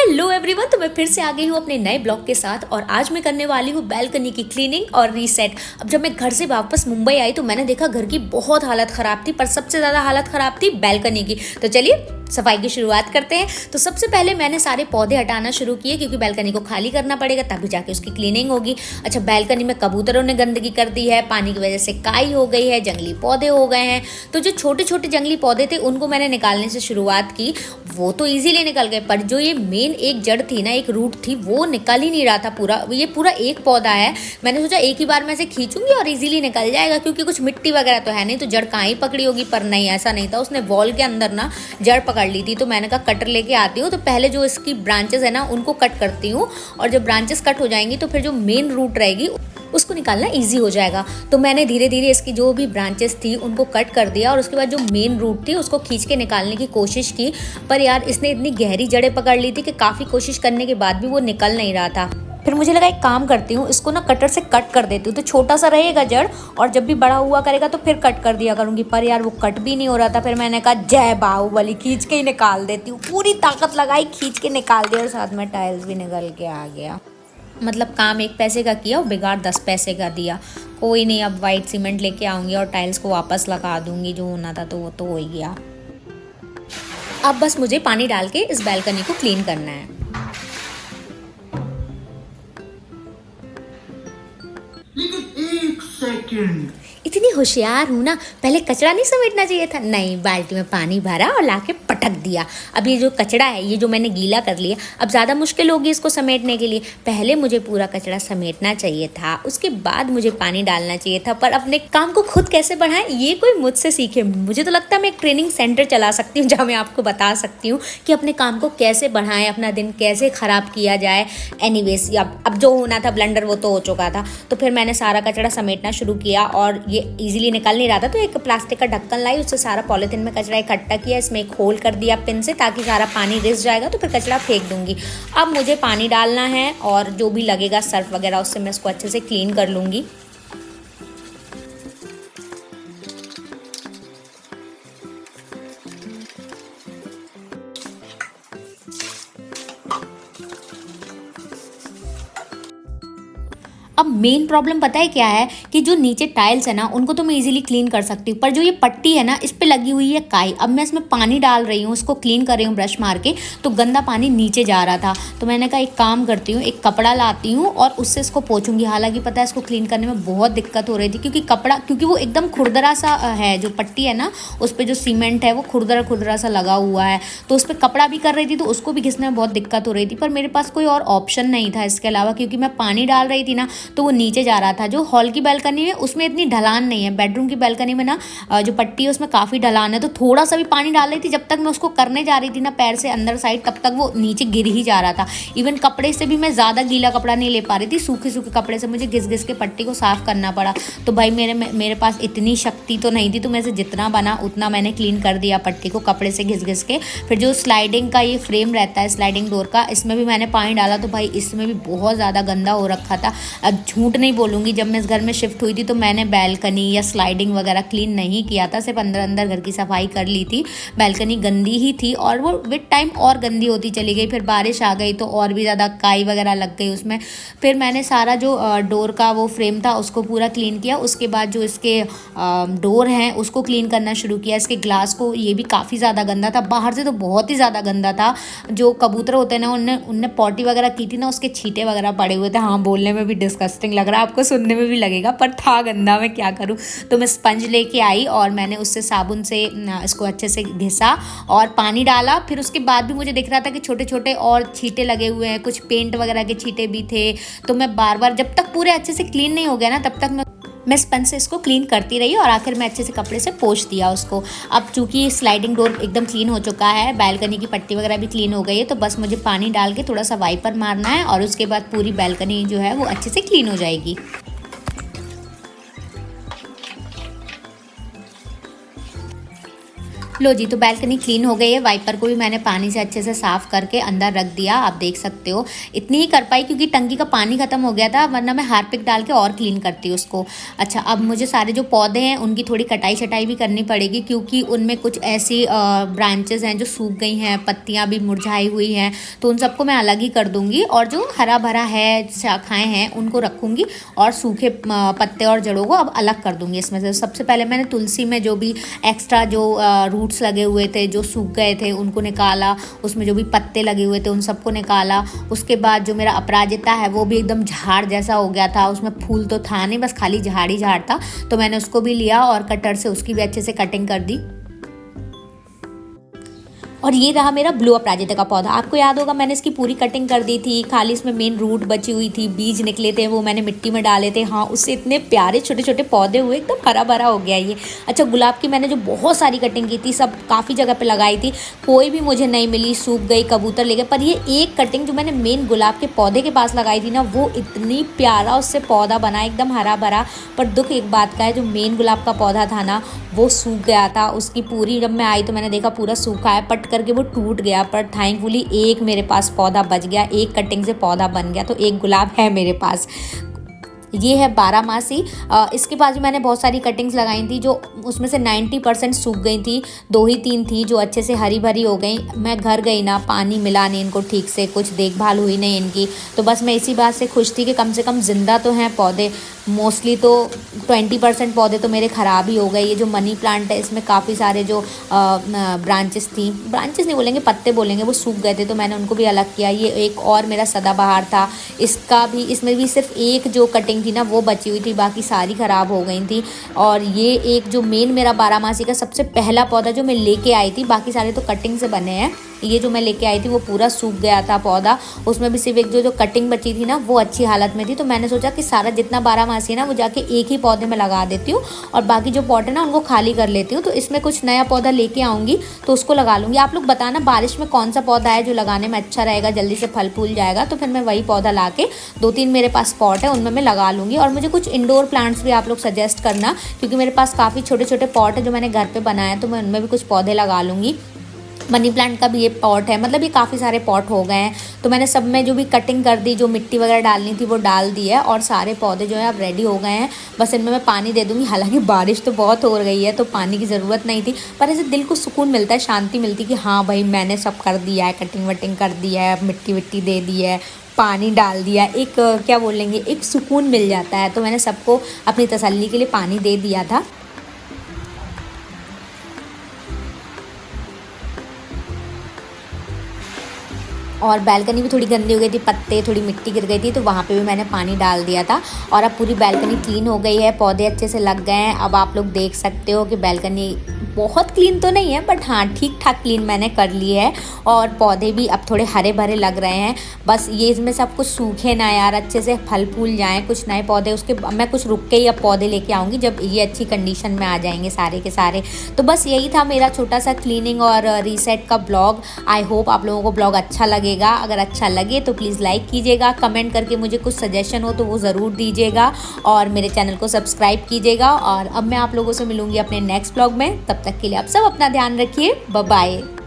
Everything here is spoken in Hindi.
हेलो एवरीवन, तो मैं फिर से आ गई हूँ अपने नए ब्लॉग के साथ और आज मैं करने वाली हूँ बैल्कनी की क्लीनिंग और रीसेट। अब जब मैं घर से वापस मुंबई आई तो मैंने देखा घर की बहुत हालत ख़राब थी, पर सबसे ज़्यादा हालत ख़राब थी बैल्कनी की। तो चलिए सफाई की शुरुआत करते हैं। तो सबसे पहले मैंने सारे पौधे हटाना शुरू किए क्योंकि बैल्कनी को खाली करना पड़ेगा, तभी जाके उसकी क्लीनिंग होगी। अच्छा, बैल्कनी में कबूतरों ने गंदगी कर दी है, पानी की वजह से काई हो गई है, जंगली पौधे हो गए हैं। तो जो छोटे छोटे जंगली पौधे थे उनको मैंने निकालने से शुरुआत की। वो तो इजीली निकल गए, पर जो ये मेन एक जड़ थी ना, एक रूट थी, वो निकल ही नहीं रहा था पूरा। ये पूरा एक पौधा है, मैंने सोचा एक ही बार में से खींचूंगी और इजीली निकल जाएगा क्योंकि कुछ मिट्टी वगैरह तो है नहीं, तो जड़ कहाँ ही पकड़ी होगी। पर नहीं, ऐसा नहीं था, उसने वॉल के अंदर ना जड़ पकड़ ली थी। तो मैंने कहा कटर लेके आती हूँ, तो पहले जो इसकी ब्रांचेस है ना उनको कट करती हूँ, और जब ब्रांचेस कट हो जाएंगी तो फिर जो मेन रूट रहेगी उसको निकालना इजी हो जाएगा। तो मैंने धीरे धीरे इसकी जो भी ब्रांचेस थी उनको कट कर दिया और उसके बाद जो मेन रूट थी उसको खींच के निकालने की कोशिश की। पर यार इसने इतनी गहरी जड़ें पकड़ ली थी कि काफ़ी कोशिश करने के बाद भी वो निकल नहीं रहा था। फिर मुझे लगा एक काम करती हूँ, इसको ना कटर से कट कर देती हूँ, तो छोटा सा रहेगा जड़, और जब भी बड़ा हुआ करेगा तो फिर कट कर दिया करूँगी। पर यार वो कट भी नहीं हो रहा था। फिर मैंने कहा जय बाहुबली, खींच के ही निकाल देती हूँ। पूरी ताकत लगाई, खींच के निकाल दिया और साथ में टाइल्स भी निकल के आ गया। मतलब काम 1 पैसे का किया और बिगाड़ 10 पैसे का दिया। कोई नहीं, अब वाइट सीमेंट लेके आऊँगी और टाइल्स को वापस लगा दूँगी। जो होना था तो वो तो हो ही गया। अब बस मुझे पानी डाल के इस बैल्कनी को क्लीन करना है। लेकिन 1 सेकंड, इतनी होशियार हूँ ना, पहले कचरा नहीं समेटना चाहिए था? नहीं, बाल्टी में पानी भरा और लाके पटक दिया। अब ये जो कचरा है, ये जो मैंने गीला कर लिया, अब ज़्यादा मुश्किल होगी इसको समेटने के लिए। पहले मुझे पूरा कचरा समेटना चाहिए था, उसके बाद मुझे पानी डालना चाहिए था। पर अपने काम को खुद कैसे बढ़ाएं, ये कोई मुझसे सीखे। मुझे तो लगता है मैं एक ट्रेनिंग सेंटर चला सकती हूँ जहाँ मैं आपको बता सकती हूँ कि अपने काम को कैसे बढ़ाएं, अपना दिन कैसे ख़राब किया जाए। एनीवेज, अब जो होना था ब्लंडर वो तो हो चुका था। तो फिर मैंने सारा कचरा समेटना शुरू किया और ये इजीली निकल नहीं रहा था, तो एक प्लास्टिक का ढक्कन लाई, उससे सारा पॉलीथिन में कचरा इकट्ठा किया, इसमें एक होल कर दिया पिन से, ताकि सारा पानी रिस जाएगा तो फिर कचरा फेंक दूंगी। अब मुझे पानी डालना है और जो भी लगेगा सर्फ वगैरह उससे मैं इसको अच्छे से क्लीन कर लूँगी। अब मेन प्रॉब्लम पता है क्या है कि जो नीचे टाइल्स है ना उनको तो मैं इजीली क्लीन कर सकती हूँ, पर जो ये पट्टी है ना इस पे लगी हुई है काई। अब मैं इसमें पानी डाल रही हूँ, उसको क्लीन कर रही हूँ ब्रश मार के, तो गंदा पानी नीचे जा रहा था। तो मैंने कहा एक काम करती हूँ, एक कपड़ा लाती हूँ और उससे इसको पोंछूंगी। हालांकि पता है इसको क्लीन करने में बहुत दिक्कत हो रही थी क्योंकि वो एकदम खुरदरा सा है, जो पट्टी है ना उस पर जो सीमेंट है वो खुरदरा खुरदरा सा लगा हुआ है। तो उस पर कपड़ा भी कर रही थी तो उसको भी घिसने में बहुत दिक्कत हो रही थी, पर मेरे पास कोई और ऑप्शन नहीं था इसके अलावा, क्योंकि मैं पानी डाल रही थी ना तो वो नीचे जा रहा था। जो हॉल की बैल्कनी है उसमें इतनी ढलान नहीं है, बेडरूम की बैल्कनी में ना जो पट्टी है उसमें काफ़ी ढलान है। तो थोड़ा सा भी पानी डाल रही थी, जब तक मैं उसको करने जा रही थी ना पैर से अंदर साइड, तब तक वो नीचे गिर ही जा रहा था। इवन कपड़े से भी मैं ज़्यादा गीला कपड़ा नहीं ले पा रही थी, सूखे सूखे कपड़े से मुझे घिस घिस के पट्टी को साफ़ करना पड़ा। तो भाई मेरे पास इतनी शक्ति तो नहीं थी, तो मैं से जितना बना उतना मैंने क्लीन कर दिया पट्टी को कपड़े से घिस घिस के। फिर जो स्लाइडिंग का ये फ्रेम रहता है स्लाइडिंग डोर का, इसमें भी मैंने पानी डाला, तो भाई इसमें भी बहुत ज़्यादा गंदा हो रखा था। अब झूठ नहीं बोलूँगी, जब मैं इस घर में शिफ्ट हुई थी तो मैंने बैल्कनी या स्लाइडिंग वगैरह क्लीन नहीं किया था, सिर्फ अंदर अंदर घर की सफाई कर ली थी। बैल्कनी गंदी ही थी और वो विद टाइम और गंदी होती चली गई। फिर बारिश आ गई तो और भी ज़्यादा काई वगैरह लग गई उसमें। फिर मैंने सारा जो डोर का वो फ्रेम था उसको पूरा क्लीन किया। उसके बाद जो इसके डोर हैं उसको क्लीन करना शुरू किया, इसके ग्लास को। ये भी काफ़ी ज़्यादा गंदा था, बाहर से तो बहुत ही ज़्यादा गंदा था। जो कबूतर होते हैं ना उनने पॉटी वगैरह की थी ना, उसके छींटे वगैरह पड़े हुए थे। हाँ, बोलने में भी डिस्गस्टिंग लग रहा है, आपको सुनने में भी लगेगा, पर था गंदा, मैं क्या करूँ। तो मैं स्पंज लेके आई और मैंने उससे साबुन से इसको अच्छे से घिसा और पानी डाला। फिर उसके बाद भी मुझे दिख रहा था कि छोटे छोटे और छींटे लगे हुए हैं, कुछ पेंट वगैरह के छींटे भी थे। तो मैं बार बार, जब तक पूरे अच्छे से क्लीन नहीं हो गया ना, तब तक मैं स्पंज से इसको क्लीन करती रही और आखिर में अच्छे से कपड़े से पोंछ दिया उसको। अब चूंकि स्लाइडिंग डोर एकदम क्लीन हो चुका है, बैल्कनी की पट्टी वगैरह भी क्लीन हो गई है, तो बस मुझे पानी डाल के थोड़ा सा वाइपर मारना है और उसके बाद पूरी बैल्कनी जो है वो अच्छे से क्लीन हो जाएगी। लो जी, तो बैल्कनी क्लीन हो गई है। वाइपर को भी मैंने पानी से अच्छे से साफ़ करके अंदर रख दिया। आप देख सकते हो इतनी ही कर पाई क्योंकि टंकी का पानी ख़त्म हो गया था, वरना मैं हार्पिक डाल के और क्लीन करती उसको। अच्छा, अब मुझे सारे जो पौधे हैं उनकी थोड़ी कटाई छटाई भी करनी पड़ेगी क्योंकि उनमें कुछ ऐसी ब्रांचेज़ हैं जो सूख गई हैं, पत्तियाँ भी मुरझाई हुई हैं, तो उन सबको मैं अलग ही कर दूँगी और जो हरा भरा है शाखाएँ हैं उनको रखूँगी और सूखे पत्ते और जड़ों को अब अलग कर दूँगी इसमें से। सबसे पहले मैंने तुलसी में जो भी एक्स्ट्रा जो रूट्स लगे हुए थे, जो सूख गए थे, उनको निकाला। उसमें जो भी पत्ते लगे हुए थे उन सबको निकाला। उसके बाद जो मेरा अपराजिता है वो भी एकदम झाड़ जैसा हो गया था, उसमें फूल तो था नहीं, बस खाली झाड़ ही झाड़ था, तो मैंने उसको भी लिया और कटर से उसकी भी अच्छे से कटिंग कर दी। और ये रहा मेरा ब्लू अपराजिता का पौधा। आपको याद होगा मैंने इसकी पूरी कटिंग कर दी थी, खाली इसमें मेन रूट बची हुई थी, बीज निकले थे वो मैंने मिट्टी में डाले थे। हाँ, उससे इतने प्यारे छोटे छोटे पौधे हुए, एकदम हरा भरा हो गया ये। अच्छा, गुलाब की मैंने जो बहुत सारी कटिंग की थी, सब काफ़ी जगह पे लगाई थी, कोई भी मुझे नहीं मिली, सूख गई, कबूतर ले गए। पर ये एक कटिंग जो मैंने मेन गुलाब के पौधे के पास लगाई थी ना, वो इतनी प्यारा उससे पौधा बना, एकदम हरा भरा। पर दुख एक बात का है, जो मेन गुलाब का पौधा था ना वो सूख गया था। उसकी पूरी, जब मैं आई तो मैंने देखा पूरा सूखा है, पट करके वो टूट गया। पर थैंकफुली एक मेरे पास पौधा बच गया, एक कटिंग से पौधा बन गया, तो एक गुलाब है मेरे पास। ये है 12 मासी। इसके पास भी मैंने बहुत सारी कटिंग्स लगाई थी, जो उसमें से 90% सूख गई थी। 2 ही 3 थी जो अच्छे से हरी भरी हो गई। मैं घर गई ना, पानी मिला नहीं इनको ठीक से, कुछ देखभाल हुई नहीं इनकी, तो बस मैं इसी बात से खुश थी कि कम से कम ज़िंदा तो हैं पौधे। मोस्टली तो 20% पौधे तो मेरे ख़राब ही हो गए। ये जो मनी प्लांट है इसमें काफ़ी सारे जो ब्रांचेस थी, ब्रांचेस नहीं बोलेंगे, पत्ते बोलेंगे, वो सूख गए थे, तो मैंने उनको भी अलग किया। ये एक और मेरा सदाबहार था, इसका भी, इसमें भी सिर्फ एक जो कटिंग थी ना वो बची हुई थी, बाकी सारी ख़राब हो गई थी। और ये एक जो मेन मेरा 12 मासी का सबसे पहला पौधा जो मैं लेके आई थी, बाकी सारे तो कटिंग से बने हैं, ये जो मैं लेके आई थी वो पूरा सूख गया था पौधा। उसमें भी सिर्फ एक जो कटिंग बची थी ना वो अच्छी हालत में थी, तो मैंने सोचा कि सारा जितना 12 मासी है ना वो जाके एक ही पौधे में लगा देती हूँ और बाकी जो पॉट है ना उनको खाली कर लेती हूँ। तो इसमें कुछ नया पौधा लेके आऊँगी तो उसको लगा लूँगी। आप लोग बताना बारिश में कौन सा पौधा है जो लगाने में अच्छा रहेगा, जल्दी से फल फूल जाएगा, तो फिर मैं वही पौधा ला के 2-3 मेरे पास पॉट है उनमें मैं लगा लूँगी। और मुझे कुछ इंडोर प्लांट्स भी आप लोग सजेस्ट करना, क्योंकि मेरे पास काफ़ी छोटे छोटे पॉट है जो मैंने घर पे बनाया है, तो मैं उनमें भी कुछ पौधे लगा लूँगी। मनी प्लांट का भी ये पॉट है, मतलब ये काफ़ी सारे पॉट हो गए हैं, तो मैंने सब में जो भी कटिंग कर दी, जो मिट्टी वगैरह डालनी थी वो डाल दी है और सारे पौधे जो है अब रेडी हो गए हैं। बस इनमें मैं पानी दे दूँगी। हालांकि बारिश तो बहुत हो रही है तो पानी की ज़रूरत नहीं थी, पर ऐसे दिल को सुकून मिलता है, शांति मिलती है कि हाँ भाई मैंने सब कर दिया है, कटिंग वटिंग कर दी है, मिट्टी विट्टी दे दी है, पानी डाल दिया, एक क्या बोलेंगे, एक सुकून मिल जाता है। तो मैंने सबको अपनी तसल्ली के लिए पानी दे दिया था। और बैल्कनी भी थोड़ी गंदी हो गई थी, पत्ते थोड़ी मिट्टी गिर गई थी, तो वहाँ पे भी मैंने पानी डाल दिया था। और अब पूरी बैल्कनी क्लीन हो गई है, पौधे अच्छे से लग गए हैं। अब आप लोग देख सकते हो कि बैल्कनी बहुत क्लीन तो नहीं है, बट हाँ ठीक ठाक क्लीन मैंने कर ली है। और पौधे भी अब थोड़े हरे भरे लग रहे हैं। बस ये इसमें सब कुछ सूखे ना यार, अच्छे से फल फूल जाएँ कुछ नए पौधे। उसके मैं कुछ रुक के ही अब पौधे लेके आऊँगी जब ये अच्छी कंडीशन में आ जाएंगे सारे के सारे। तो बस यही था मेरा छोटा सा क्लीनिंग और रीसेट का ब्लॉग। आई होप आप लोगों को ब्लॉग अच्छा लगेगा। अगर अच्छा लगे तो प्लीज़ लाइक कीजिएगा, कमेंट करके मुझे कुछ सजेशन हो तो वो ज़रूर दीजिएगा और मेरे चैनल को सब्सक्राइब कीजिएगा। और अब मैं आप लोगों से मिलूंगी अपने नेक्स्ट ब्लॉग में। तब तक के लिए आप सब अपना ध्यान रखिए। Bye bye.